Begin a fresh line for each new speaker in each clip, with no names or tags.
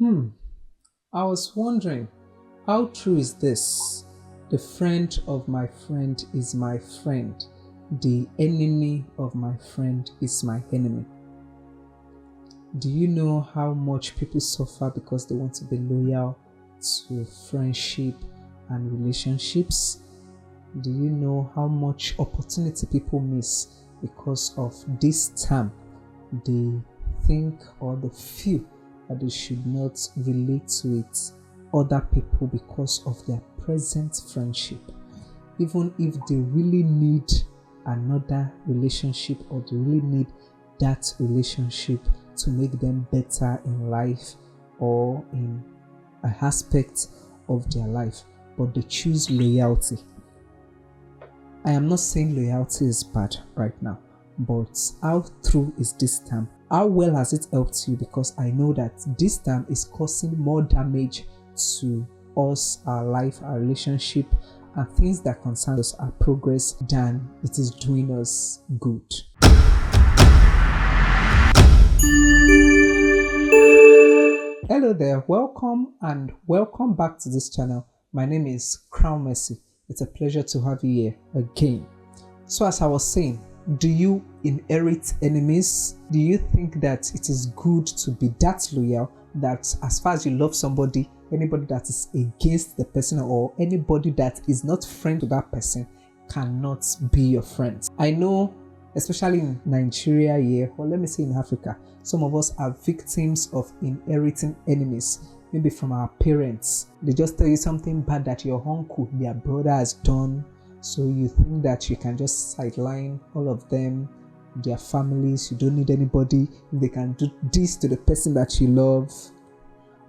Hmm, I was wondering, how true is this? The friend of my friend is my friend. The enemy of my friend is my enemy. Do you know how much people suffer because they want to be loyal to friendship and relationships? Do you know how much opportunity people miss because of this term? They think or they feel that they should not relate with other people because of their present friendship, even if they really need another relationship or they really need that relationship to make them better in life or in an aspect of their life, but they choose loyalty. I am not saying loyalty is bad right now, but how true is this term? How well has it helped you? Because I know that this term is causing more damage to us, our life, our relationship, and things that concern us, our progress, than it is doing us good. Hello there, welcome back to this channel. My name is Crown Mercy. It's a pleasure to have you here again. So as I was saying, do you inherit enemies? Do you think that it is good to be that loyal that as far as you love somebody, anybody that is against the person or anybody that is not friend to that person cannot be your friend? I know, especially in Nigeria here, or let me say in Africa, some of us are victims of inheriting enemies, maybe from our parents. They just tell you something bad that your uncle, their brother has done, so you think that you can just sideline all of them, their families. You don't need anybody. If they can do this to the person that you love,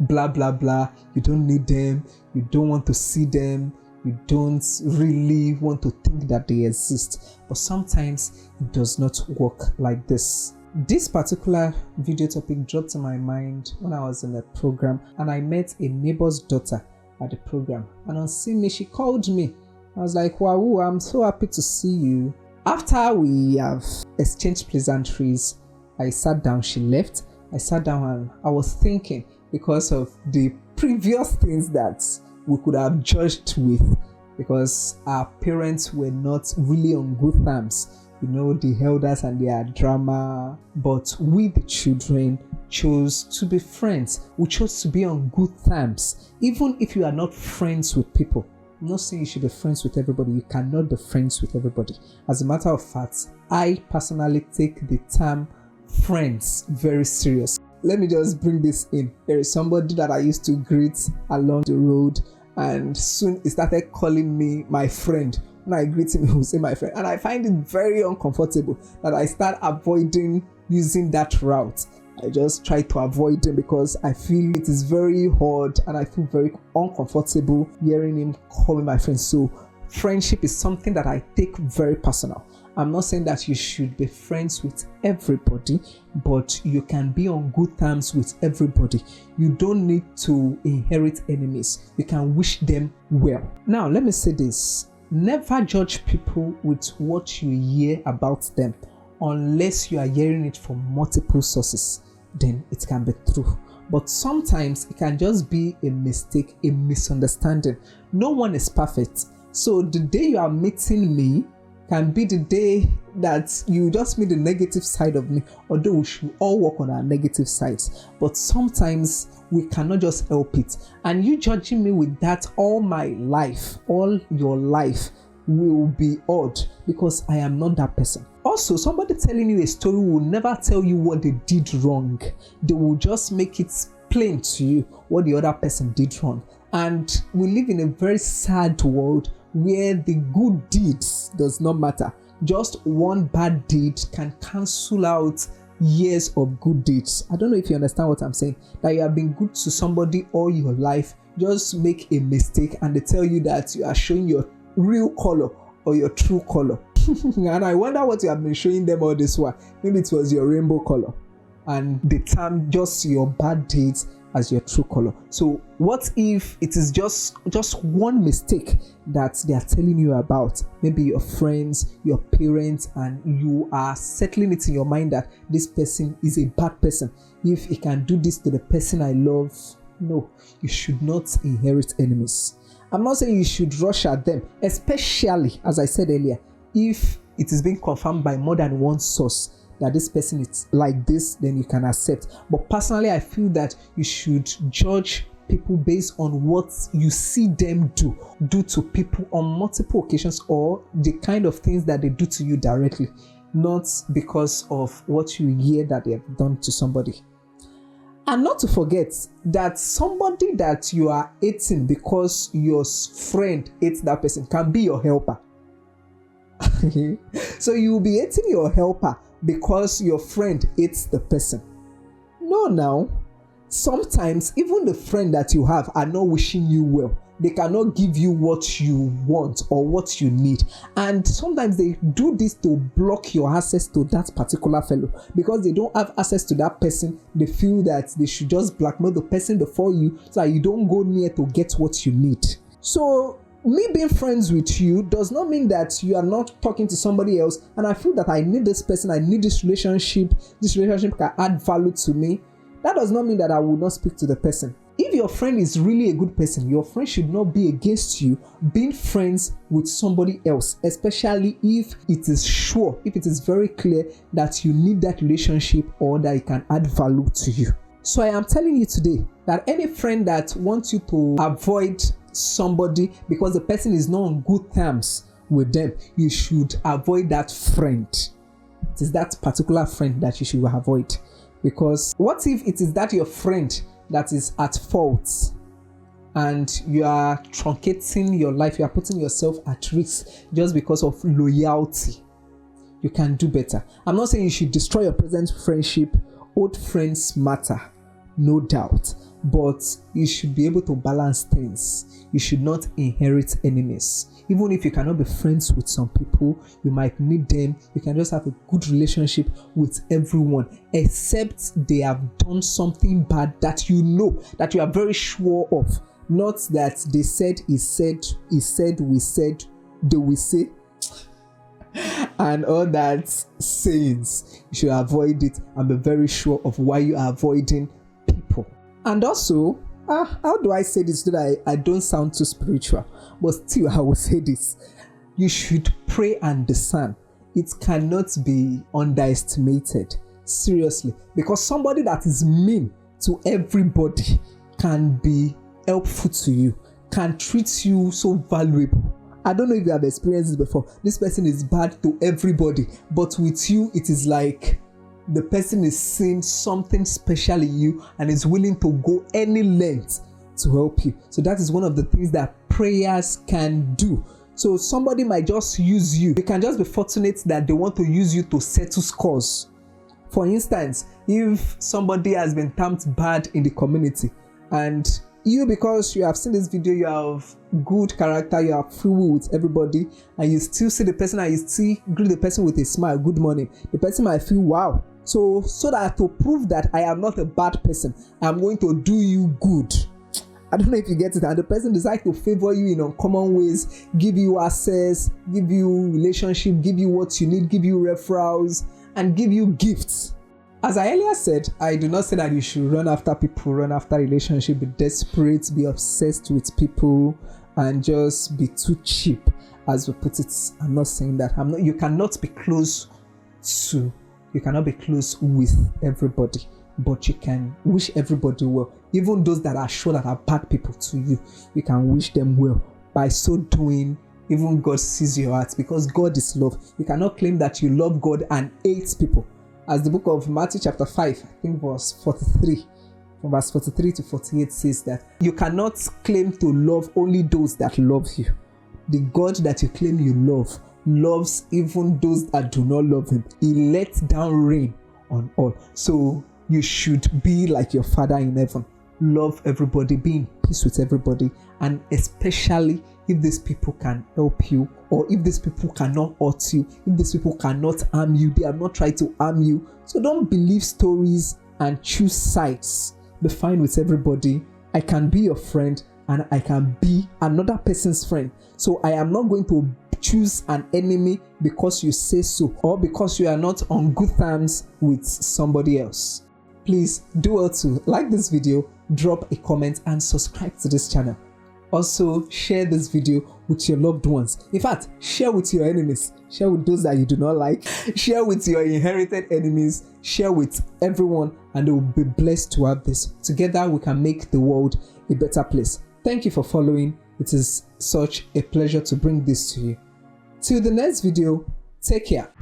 blah blah blah, you don't need them, you don't want to see them, you don't really want to think that they exist. But sometimes it does not work like this. This particular video topic dropped in my mind when I was in a program and I met a neighbor's daughter at the program, and on seeing me, she called me. I was like, wow, I'm so happy to see you. After we have exchanged pleasantries, I sat down, she left. I sat down and I was thinking, because of the previous things that we could have judged with, because our parents were not really on good terms. You know, the elders and their drama, but we, the children, chose to be friends. We chose to be on good terms. Even if you are not friends with people, I'm not saying you should be friends with everybody. You cannot be friends with everybody. As a matter of fact, I personally take the term friends very serious. Let me just bring this in. There is somebody that I used to greet along the road, and soon he started calling me my friend. When I greet him, he will say my friend. And I find it very uncomfortable that I start avoiding using that route. I just try to avoid him because I feel it is very hard and I feel very uncomfortable hearing him call me my friend. So friendship is something that I take very personal. I'm not saying that you should be friends with everybody, but you can be on good terms with everybody. You don't need to inherit enemies. You can wish them well. Now, let me say this. Never judge people with what you hear about them unless you are hearing it from multiple sources. Then it can be true. But sometimes it can just be a mistake, a misunderstanding. No one is perfect. So the day you are meeting me can be the day that you just meet the negative side of me, although we should all work on our negative sides. But sometimes we cannot just help it. And you judging me with that all my life, all your life, will be odd because I am not that person. Also, somebody telling you a story will never tell you what they did wrong. They will just make it plain to you what the other person did wrong. And we live in a very sad world where the good deeds does not matter. Just one bad deed can cancel out years of good deeds. I don't know if you understand what I'm saying. That you have been good to somebody all your life, just make a mistake and they tell you that you are showing your real color or your true color. And I wonder what you have been showing them all this while. Maybe it was your rainbow color and they term just your bad deeds as your true color. So what if it is just one mistake that they are telling you about? Maybe your friends, your parents, and you are settling it in your mind that this person is a bad person. If he can do this to the person I love, No, you should not inherit enemies. I'm not saying you should rush at them, especially, as I said earlier, if it is being confirmed by more than one source that this person is like this, then you can accept. But personally, I feel that you should judge people based on what you see them do to people on multiple occasions, or the kind of things that they do to you directly, not because of what you hear that they have done to somebody. And not to forget that somebody that you are hating because your friend hates that person can be your helper. So you will be hating your helper because your friend hates the person. No, now, sometimes even the friend that you have are not wishing you well. They cannot give you what you want or what you need. And sometimes they do this to block your access to that particular fellow. Because they don't have access to that person, they feel that they should just blackmail the person before you so that you don't go near to get what you need. So me being friends with you does not mean that you are not talking to somebody else and I feel that I need this person, I need this relationship can add value to me. That does not mean that I will not speak to the person. If your friend is really a good person, your friend should not be against you being friends with somebody else, especially if it is sure, if it is very clear that you need that relationship or that it can add value to you. So I am telling you today that any friend that wants you to avoid somebody because the person is not on good terms with them, you should avoid that friend. It is that particular friend that you should avoid. Because what if it is that your friend that is at fault and you are truncating your life, you are putting yourself at risk just because of loyalty? You can do better. I'm not saying you should destroy your present friendship. Old friends matter, no doubt, but you should be able to balance things. You should not inherit enemies. Even if you cannot be friends with some people, you might meet them. You can just have a good relationship with everyone, except they have done something bad that you know, that you are very sure of. Not that they said, he said, we said, they will say, and all that sayings. You should avoid it and be very sure of why you are avoiding people. And also, how do I say this so that I don't sound too spiritual? But still, I will say this. You should pray and discern. It cannot be underestimated. Seriously. Because somebody that is mean to everybody can be helpful to you, can treat you so valuable. I don't know if you have experienced this before. This person is bad to everybody, but with you, it is like the person is seeing something special in you and is willing to go any length to help you. So that is one of the things that prayers can do. So somebody might just use you. You can just be fortunate that they want to use you to settle scores. For instance, if somebody has been termed bad in the community and you, because you have seen this video, you have good character, you are free will with everybody, and you still see the person and you still greet the person with a smile, good morning, the person might feel, wow. So that to prove that I am not a bad person, I'm going to do you good. I don't know if you get it. And the person decides to favor you in uncommon ways, give you access, give you relationship, give you what you need, give you referrals, and give you gifts. As I earlier said, I do not say that you should run after people, run after relationship, be desperate, be obsessed with people, and just be too cheap, as we put it. I'm not saying that. You cannot be close with everybody, but you can wish everybody well. Even those that are sure that are bad people to you, you can wish them well. By so doing, even God sees your heart, because God is love. You cannot claim that you love God and hate people. As the book of Matthew chapter 5, I think verse 43, from verse 43 to 48 says that you cannot claim to love only those that love you. The God that you claim you love loves even those that do not love him. He lets down rain on all. So you should be like your Father in heaven. Love everybody, be in peace with everybody, and especially if these people can help you, or if these people cannot hurt you, if these people cannot harm you, they have not tried to harm you. So don't believe stories and choose sides. Be fine with everybody. I can be your friend and I can be another person's friend. So I am not going to choose an enemy because you say so, or because you are not on good terms with somebody else. please do well to like this video, drop a comment and subscribe to this channel. Also, share this video with your loved ones. In fact, share with your enemies. Share with those that you do not like. Share with your inherited enemies. Share with everyone, and they will be blessed to have this. Together, we can make the world a better place. Thank you for following. It is such a pleasure to bring this to you. Till the next video, take care.